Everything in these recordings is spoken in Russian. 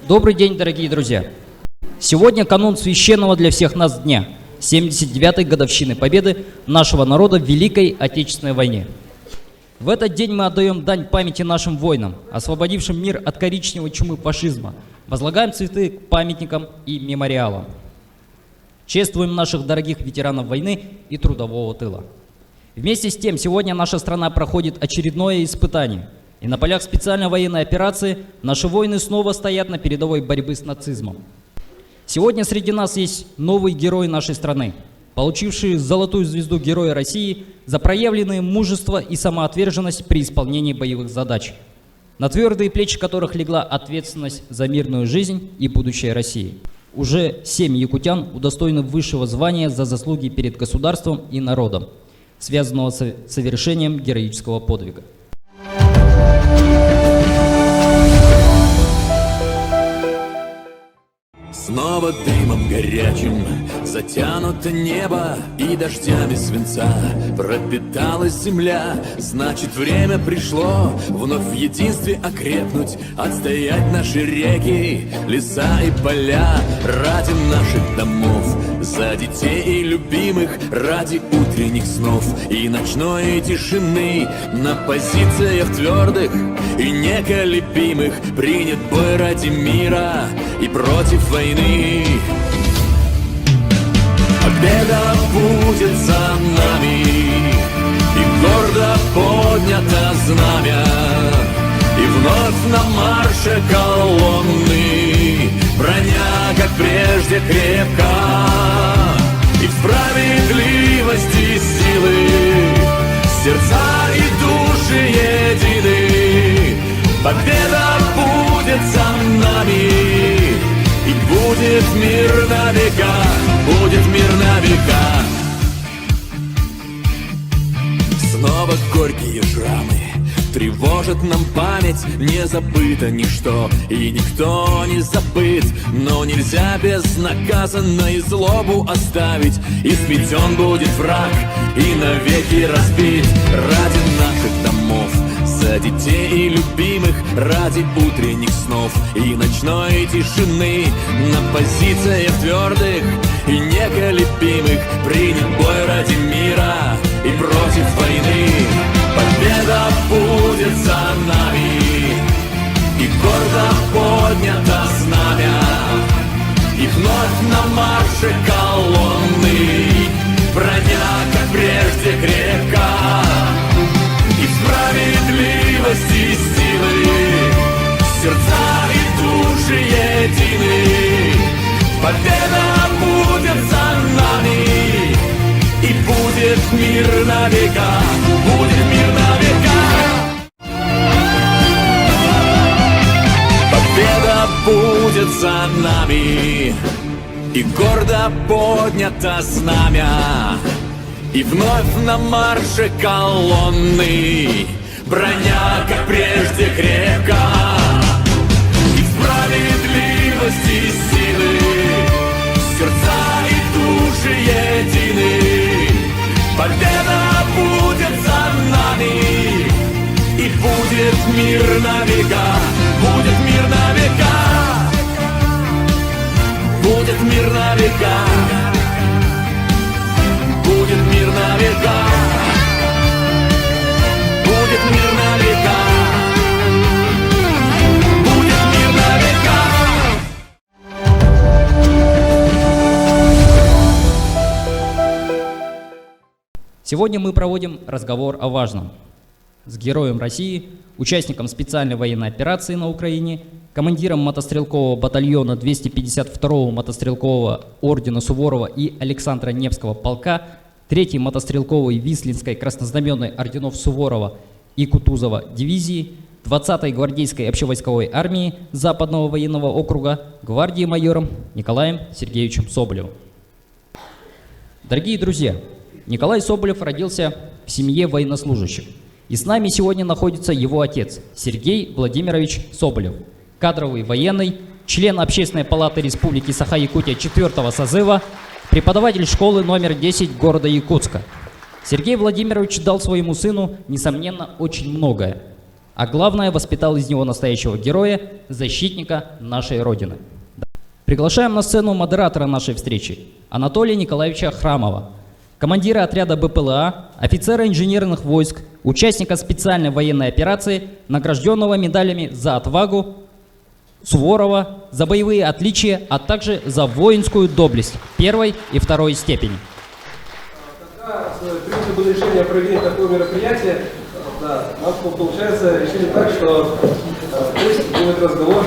Добрый день, дорогие друзья! Сегодня канун священного для всех нас дня, 79-й годовщины победы нашего народа в Великой Отечественной войне. В этот день мы отдаем дань памяти нашим воинам, освободившим мир от коричневой чумы фашизма, возлагаем цветы к памятникам и мемориалам. Чествуем наших дорогих ветеранов войны и трудового тыла. Вместе с тем, сегодня наша страна проходит очередное испытание. И на полях специальной военной операции наши воины снова стоят на передовой борьбы с нацизмом. Сегодня среди нас есть новый герой нашей страны, получивший золотую звезду Героя России за проявленное мужество и самоотверженность при исполнении боевых задач, на твердые плечи которых легла ответственность за мирную жизнь и будущее России. Уже 7 якутян удостоены высшего звания за заслуги перед государством и народом, связанного с совершением героического подвига. Снова дымом горячим затянуто небо, и дождями свинца пропиталась земля. Значит, время пришло вновь в единстве окрепнуть, отстоять наши реки, леса и поля ради наших домов, за детей и любимых, ради утренних снов и ночной тишины. На позициях твердых и неколебимых принят бой ради мира и против войны. Победа будет за нами, и гордо поднято знамя, и вновь на марше колонны броня, как прежде, крепка, и в справедливости силы сердца и души едины. Победа будет за нами, и будет мир на века, будет мир на века. Снова горькие шрамы тревожат нам память, не забыто ничто и никто не забыт. Но нельзя безнаказанно и злобу оставить, и сметен будет враг и навеки разбит. Ради наших домов, за детей и любимых, ради утренних снов и ночной тишины. На позициях твердых и неколебимых принят бой ради мира и против войны. Победа будет за нами, и гордо поднято знамя, и вновь на марше колонны броня, как прежде, крепка, и в справедливости силы сердца и души едины. Победа будет за нами, и будет мир на века, будет мир на века. Победа будет за нами, и гордо поднято знамя, и вновь на марше колонны броня, как прежде, крепка, и в справедливости силы сердца и души едины. Победа будет за нами, и будет мир на века, будет мир на века, будет мир на века. Будет мир на века, будет мир на века, будет мир на века. Сегодня мы проводим разговор о важном с героем России, участником специальной военной операции на Украине, командиром мотострелкового батальона 252-го мотострелкового ордена Суворова и Александра Невского полка, 3-й мотострелковой Вислинской краснознаменной орденов Суворова и Кутузова дивизии, 20-й гвардейской общевойсковой армии Западного военного округа, гвардии майором Николаем Сергеевичем Соболевым. Дорогие друзья, Николай Соболев родился в семье военнослужащих. И с нами сегодня находится его отец Сергей Владимирович Соболев, кадровый военный, член Общественной палаты Республики Саха-Якутия 4-го созыва, преподаватель школы номер 10 города Якутска. Сергей Владимирович дал своему сыну, несомненно, очень многое. а главное, воспитал из него настоящего героя, защитника нашей Родины. Приглашаем на сцену модератора нашей встречи Анатолия Николаевича Храмова, командира отряда БПЛА, офицера инженерных войск, участника специальной военной операции, награжденного медалями за отвагу, Суворова, за боевые отличия, а также за воинскую доблесть первой и второй степени. Когда принято было решение о проведении такого мероприятия, да, мы, получается, решили так, что пусть будет разговор с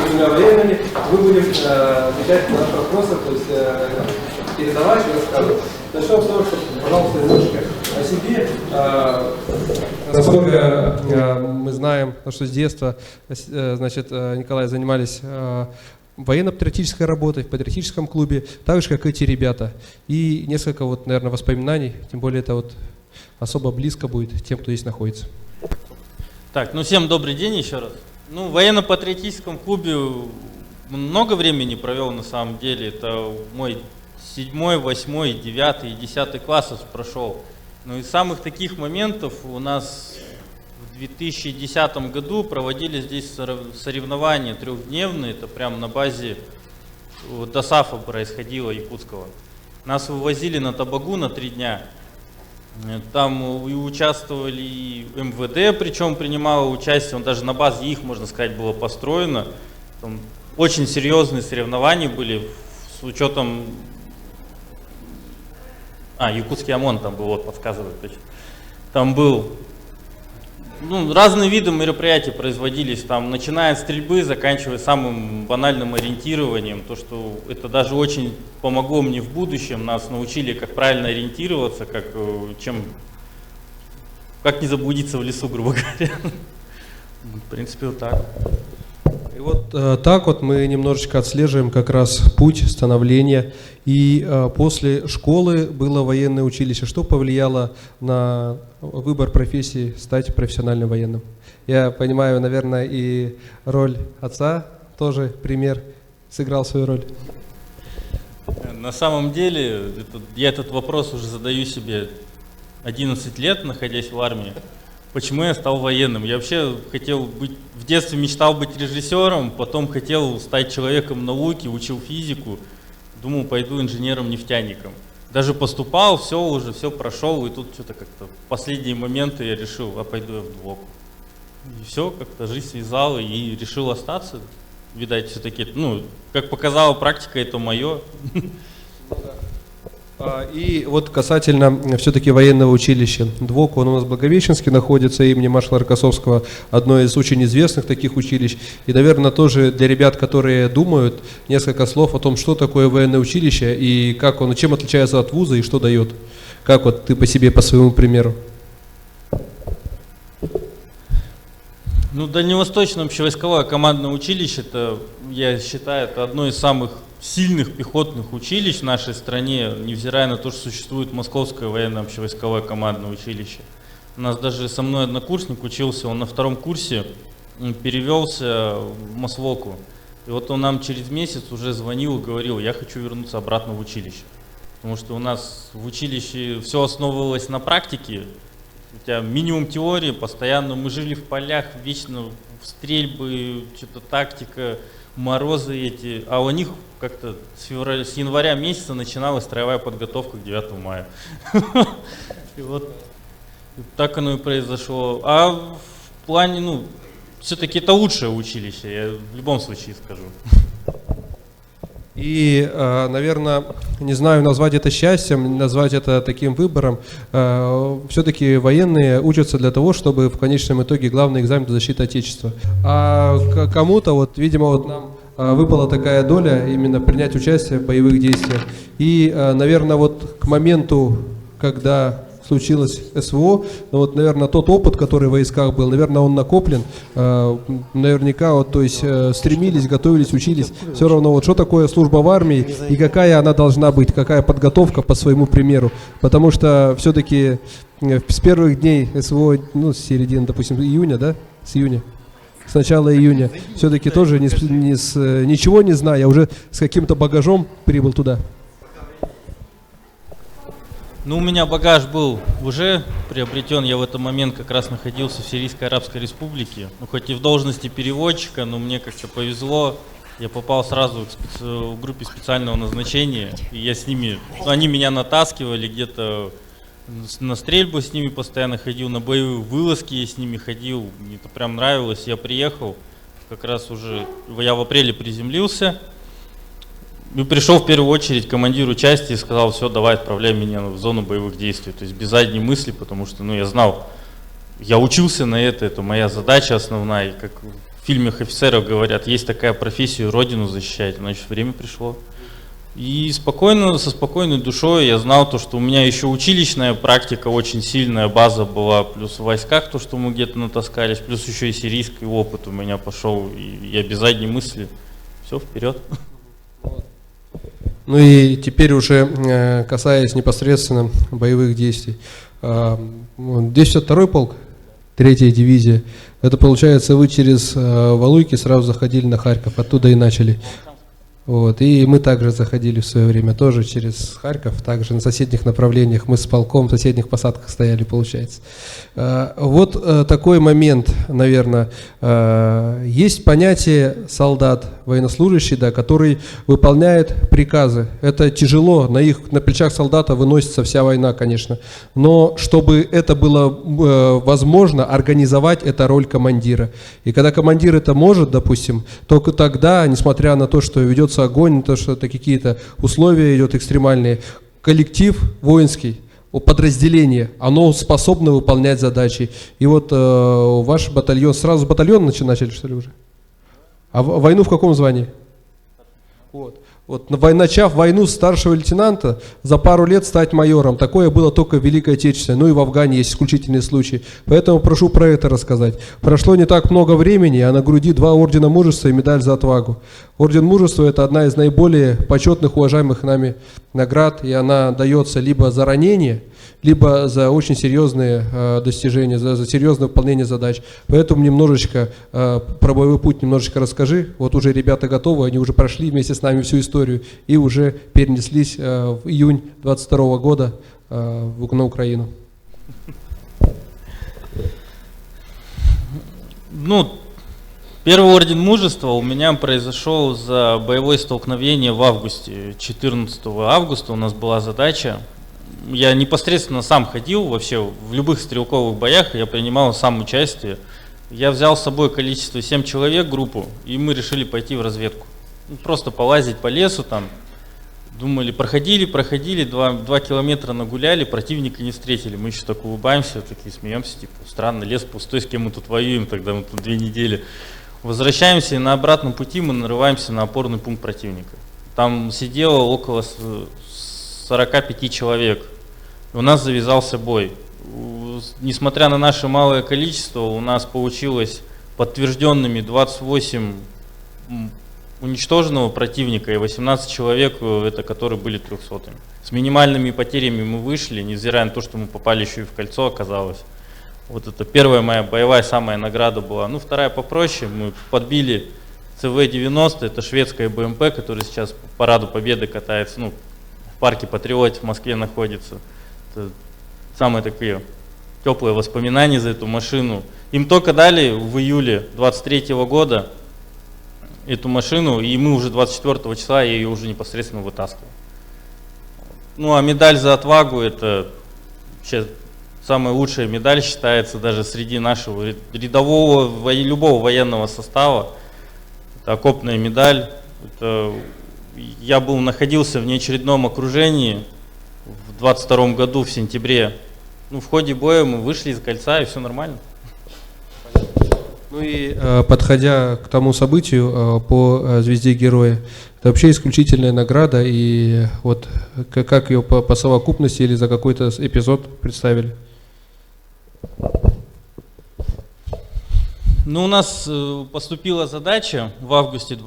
двумя военными, мы будем отвечать на наши вопросы, то есть передавать и рассказывать. Начнем с того, что, пожалуйста, немножко о себе. Насколько мы знаем, что с детства, значит, Николай занимались военно-патриотической работой в патриотическом клубе, так же, как эти ребята. И несколько, вот, наверное, воспоминаний, тем более это вот особо близко будет тем, кто здесь находится. Так, ну всем добрый день еще раз. Ну, в военно-патриотическом клубе много времени провел на самом деле. Это мой 7, 8, 9 и 10 класс прошел. Ну из самых таких моментов у нас в 2010 году проводили здесь соревнования трехдневные. Это прямо на базе ДОСААФа происходило, якутского. Нас вывозили на Табагу на 3 дня. Там и участвовали и МВД, причем принимало участие, он даже на базе их, можно сказать, было построено. Там очень серьезные соревнования были с учетом... Якутский ОМОН там был, вот подсказывает точно. Там был... разные виды мероприятий производились, там, начиная от стрельбы, заканчивая самым банальным ориентированием. То, что это даже очень помогло мне в будущем. Нас научили, как правильно ориентироваться, как не заблудиться в лесу, грубо говоря. В принципе, вот так. И вот так вот мы немножечко отслеживаем как раз путь становления. И после школы было военное училище. Что повлияло на выбор профессии стать профессиональным военным? Я понимаю, наверное, и роль отца тоже пример сыграл свою роль. На самом деле, я этот вопрос уже задаю себе 11 лет, находясь в армии. Почему я стал военным? Я вообще хотел быть, в детстве мечтал быть режиссером, потом хотел стать человеком науки, учил физику, думал, пойду инженером-нефтяником. Даже поступал, все прошел, и тут что-то как-то в последние моменты я решил, пойду я в двоку. И все, как-то жизнь связала и решил остаться. Видать, все-таки, как показала практика, это мое. И вот касательно все-таки военного училища. ДВОК, он у нас в Благовещенске находится, имени маршала Рокоссовского, одно из очень известных таких училищ. И, наверное, тоже для ребят, которые думают, несколько слов о том, что такое военное училище и как оно, чем отличается от вуза и что дает. Как вот ты по себе, по своему примеру? Дальневосточное общевойсковое командное училище, это, я считаю, это одно из самых сильных пехотных училищ в нашей стране, невзирая на то, что существует Московское военное общевойсковое командное училище. У нас даже со мной однокурсник учился, он на 2-м курсе перевелся в Мослоку. И вот он нам через месяц уже звонил и говорил, я хочу вернуться обратно в училище. Потому что у нас в училище все основывалось на практике. У тебя минимум теории, постоянно мы жили в полях, вечно в стрельбы, что-то тактика, морозы эти. А у них как-то с января месяца начиналась строевая подготовка к 9 мая. И вот так оно и произошло. А в плане, все-таки это лучшее училище, я в любом случае скажу. И, наверное, не знаю, назвать это счастьем, назвать это таким выбором. Все-таки военные учатся для того, чтобы в конечном итоге главный экзамен — это защита Отечества. А кому-то, видимо, нам выпала такая доля именно принять участие в боевых действиях. И, наверное, к моменту, когда случилось СВО, наверное, тот опыт, который в войсках был, наверное, он накоплен, наверняка, стремились, готовились, учились, все равно, что такое служба в армии и какая она должна быть, какая подготовка по своему примеру, потому что все-таки с первых дней СВО, с середины, допустим, июня, да, с июня, с начала июня, все-таки тоже ничего не зная, уже с каким-то багажом прибыл туда. Ну, у меня багаж был уже приобретен. Я в этот момент как раз находился в Сирийской Арабской Республике. Ну, хоть и в должности переводчика, но мне как-то повезло. Я попал сразу к группе специального назначения. И я с ними, они меня натаскивали где-то на стрельбу, с ними постоянно ходил, на боевые вылазки я с ними ходил. Мне это прям нравилось. Я приехал, как раз уже, я в апреле приземлился. И пришел в первую очередь командиру части и сказал: все, давай отправляй меня в зону боевых действий. То есть без задней мысли, потому что я знал, я учился на это моя задача основная. И как в фильмах офицеров говорят, есть такая профессия, родину защищать, значит время пришло. И спокойно, со спокойной душой я знал то, что у меня еще училищная практика очень сильная, база была, плюс в войсках то, что мы где-то натаскались, плюс еще и сирийский опыт у меня пошел, и я без задней мысли, все, вперед. Ну и теперь уже касаясь непосредственно боевых действий. 252-й полк, 3-я дивизия, это получается вы через Валуйки сразу заходили на Харьков, оттуда и начали. Вот. И мы также заходили в свое время тоже через Харьков, также на соседних направлениях, мы с полком в соседних посадках стояли, получается. Вот такой момент, наверное, есть понятие солдат, военнослужащий, да, который выполняет приказы. Это тяжело, на плечах солдата выносится вся война, конечно. Но чтобы это было возможно, организовать, это роль командира. И когда командир это может, допустим, только тогда, несмотря на то, что ведется огонь, на то, что это какие-то условия идут экстремальные, коллектив воинский, подразделение, оно способно выполнять задачи. И вот ваш батальон, сразу батальон начали, что ли, уже? А войну в каком звании? Вот, начав войну с старшего лейтенанта, за пару лет стать майором. Такое было только в Великой Отечественной, ну и в Афгане есть исключительные случаи. Поэтому прошу про это рассказать. Прошло не так много времени, а на груди 2 ордена мужества и медаль за отвагу. Орден мужества — это одна из наиболее почетных, уважаемых нами наград, и она дается либо за ранение, либо за очень серьезные достижения, за серьезное выполнение задач. Поэтому немножечко про боевой путь немножечко расскажи. Вот уже ребята готовы, они уже прошли вместе с нами всю историю и уже перенеслись в июнь 22 года на Украину. Первый орден мужества у меня произошел за боевое столкновение в августе. 14 августа у нас была задача. Я непосредственно сам ходил вообще в любых стрелковых боях, я принимал сам участие. Я взял с собой количество 7 человек, группу, и мы решили пойти в разведку. Просто полазить по лесу там. Думали, проходили, 2 километра нагуляли, противника не встретили. Мы еще так улыбаемся, такие смеемся, типа, странно, лес пустой, с кем мы тут воюем, тогда мы тут 2 недели. Возвращаемся, и на обратном пути мы нарываемся на опорный пункт противника. Там сидело около 45 человек. У нас завязался бой. Несмотря на наше малое количество, у нас получилось подтвержденными 28 уничтоженного противника и 18 человек, это которые были 300-ми. С минимальными потерями мы вышли, невзирая на то, что мы попали еще и в кольцо, оказалось. Вот это первая моя боевая самая награда была. Вторая попроще. Мы подбили ЦВ-90, это шведская БМП, которая сейчас по параду Победы катается, в парке Патриот в Москве находится. Это самые такие теплые воспоминания за эту машину. Им только дали в июле 23 года эту машину, и мы уже 24 числа я ее уже непосредственно вытаскивал. А медаль за отвагу — это вообще самая лучшая медаль, считается даже среди нашего рядового, любого военного состава. Это окопная медаль. Я находился в неочередном окружении в 22 году в сентябре. В ходе боя мы вышли из кольца, и все нормально. Подходя к тому событию по звезде Героя, это вообще исключительная награда, и вот как ее по совокупности или за какой-то эпизод представили? У нас поступила задача в августе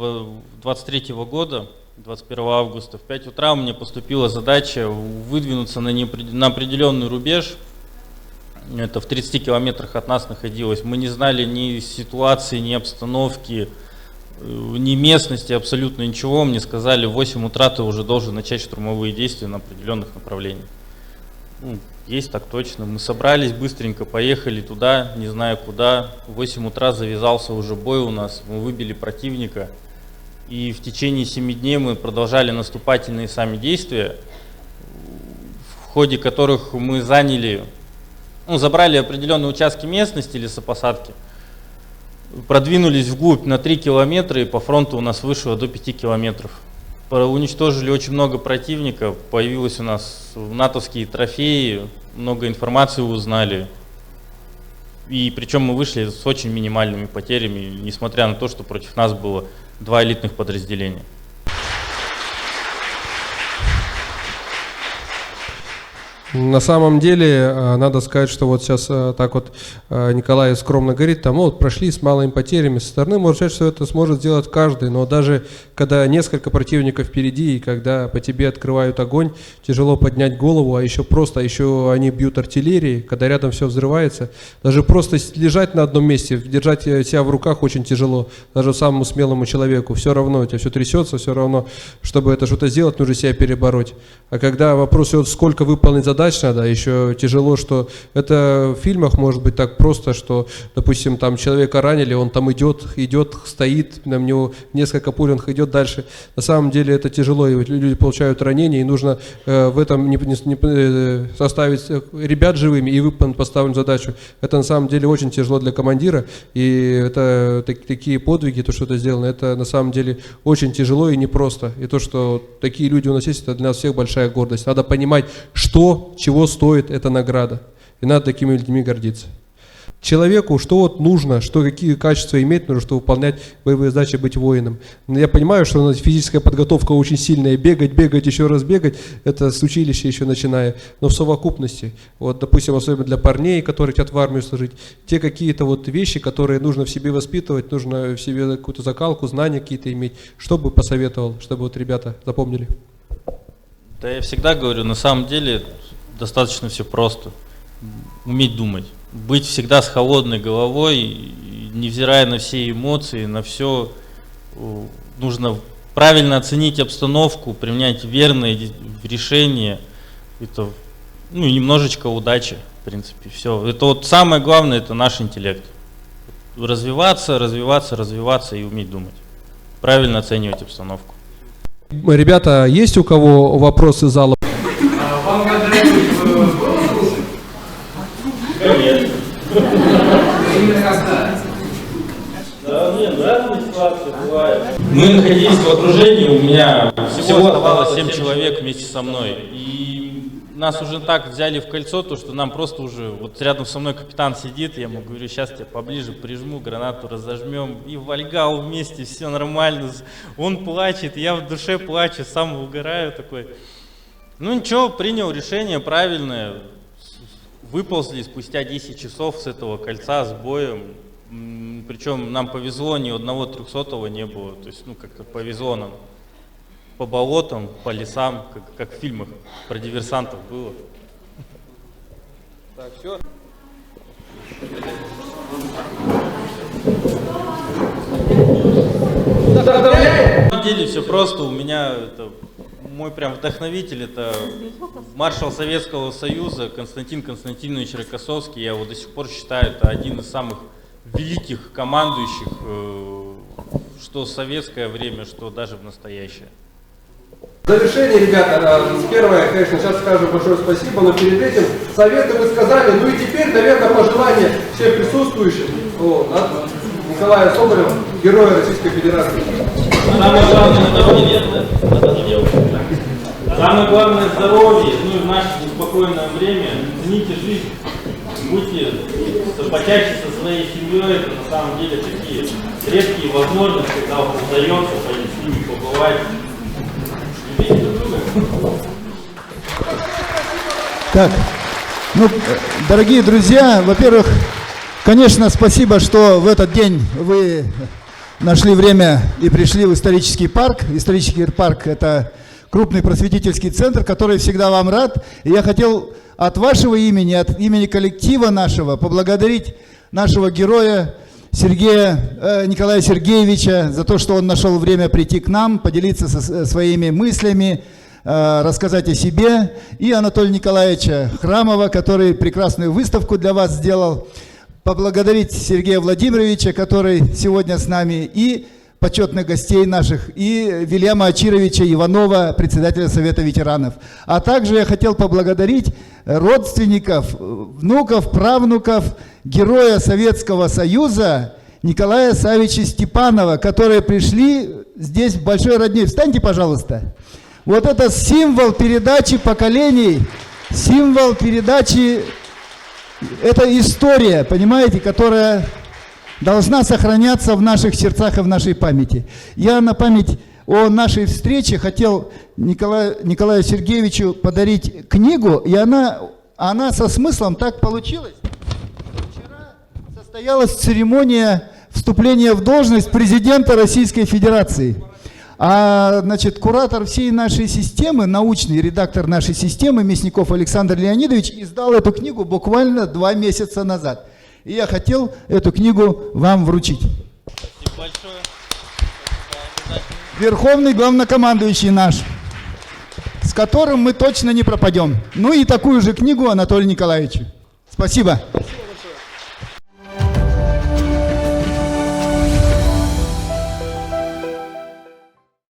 23 года, 21 августа, в 5 утра мне поступила задача выдвинуться на определенный рубеж. Это в 30 километрах от нас находилось. Мы не знали ни ситуации, ни обстановки, ни местности, абсолютно ничего. Мне сказали, в 8 утра ты уже должен начать штурмовые действия на определенных направлениях. Ну, есть так точно. Мы собрались, быстренько поехали туда, не знаю куда. В 8 утра завязался уже бой у нас. Мы выбили противника. И в течение 7 дней мы продолжали наступательные сами действия, в ходе которых мы заняли, забрали определенные участки местности, лесопосадки, продвинулись вглубь на 3 километра, и по фронту у нас вышло до 5 километров. Уничтожили очень много противника, появилось у нас натовские трофеи, много информации узнали. И причем мы вышли с очень минимальными потерями, несмотря на то, что против нас было 2 элитных подразделения. На самом деле, надо сказать, что вот сейчас так вот Николай скромно говорит, там, вот прошли с малыми потерями. Со стороны можно сказать, что это сможет сделать каждый, но даже когда несколько противников впереди, и когда по тебе открывают огонь, тяжело поднять голову, а еще они бьют артиллерией, когда рядом все взрывается. Даже просто лежать на одном месте, держать себя в руках очень тяжело, даже самому смелому человеку. Все равно у тебя все трясется, все равно, чтобы это что-то сделать, нужно себя перебороть. А когда вопрос идет, сколько выполнить задач надо, еще тяжело, что это в фильмах может быть так просто, что, допустим, там человека ранили, он там идет, стоит, на него несколько пуль, он идет дальше. На самом деле это тяжело, и люди получают ранения, и нужно в этом не составить ребят живыми и выполнить поставленную задачу. Это на самом деле очень тяжело для командира, и это такие подвиги, то, что это сделано, это на самом деле очень тяжело и непросто. И то, что такие люди у нас есть, это для нас всех большая гордость. Надо понимать, чего стоит эта награда. И надо такими людьми гордиться. Человеку что вот нужно, какие качества иметь нужно, чтобы выполнять боевые задачи, быть воином. Я понимаю, что у нас физическая подготовка очень сильная, бегать, еще раз бегать, это с училища еще начиная, но в совокупности, вот, допустим, особенно для парней, которые хотят в армию служить, те какие-то вот вещи, которые нужно в себе воспитывать, нужно в себе какую-то закалку, знания какие-то иметь, что бы посоветовал, чтобы вот ребята запомнили? Да, я всегда говорю, на самом деле достаточно все просто. Уметь думать. Быть всегда с холодной головой, невзирая на все эмоции, на все. Нужно правильно оценить обстановку, применять верные решения. Это, немножечко удачи, в принципе, все. Это вот самое главное, это наш интеллект. Развиваться и уметь думать. Правильно оценивать обстановку. Ребята, есть у кого вопросы зала? Вам когда-нибудь было слушать? Конечно. Именно когда? Да, нет, разные ситуации бывают. Мы находились в окружении, у меня всего оставалось 7 человек вместе со мной. И нас уже так взяли в кольцо, то что нам просто уже, вот рядом со мной капитан сидит, я ему говорю, сейчас тебя поближе прижму, гранату разожмем, и в Ольгау вместе, все нормально. Он плачет, я в душе плачу, сам угораю такой. Ничего, принял решение правильное. Выползли спустя 10 часов с этого кольца с боем. Причем нам повезло, ни одного 300-го не было. То есть, как-то повезло нам. По болотам, по лесам, как в фильмах про диверсантов было. Так, все. На самом деле все просто. У меня мой прям вдохновитель, это маршал Советского Союза Константин Константинович Рокоссовский. Я его до сих пор считаю, это один из самых великих командующих, что в советское время, что даже в настоящее. В завершение, ребята, первое, конечно, сейчас скажу большое спасибо, но перед этим советы вы сказали, и теперь, наверное, пожелания всех присутствующих от Николая Соболева, героя Российской Федерации. Самое главное здоровье, Самое главное здоровье, и в наше неспокойное время цените жизнь, будьте почаще со своей семьей, это на самом деле такие редкие возможности, когда вам удается с ними побывать. Любите друг друга. Так, дорогие друзья, во-первых, конечно, спасибо, что в этот день вы нашли время и пришли в исторический парк. Исторический парк – это крупный просветительский центр, который всегда вам рад. И я хотел от вашего имени, от имени коллектива нашего поблагодарить нашего героя Николая Сергеевича за то, что он нашел время прийти к нам, поделиться своими мыслями, рассказать о себе, и Анатолия Николаевича Храмова, который прекрасную выставку для вас сделал, поблагодарить Сергея Владимировича, который сегодня с нами, и почетных гостей наших, и Вильяма Ачировича Иванова, председателя Совета ветеранов. А также я хотел поблагодарить родственников, внуков, правнуков героя Советского Союза Николая Савича Степанова, которые пришли здесь в большой родне. Встаньте, пожалуйста. Вот это символ передачи поколений, символ передачи, это история, понимаете, которая должна сохраняться в наших сердцах и в нашей памяти. Я на память о нашей встрече хотел Николаю Сергеевичу подарить книгу, и она со смыслом так получилась. Вчера состоялась церемония вступления в должность президента Российской Федерации. А, значит, куратор всей нашей системы, научный редактор нашей системы Мясников Александр Леонидович издал эту книгу буквально 2 месяца назад. И я хотел эту книгу вам вручить. Спасибо большое. Верховный главнокомандующий наш, с которым мы точно не пропадем. Ну и такую же книгу Анатолию Николаевичу. Спасибо.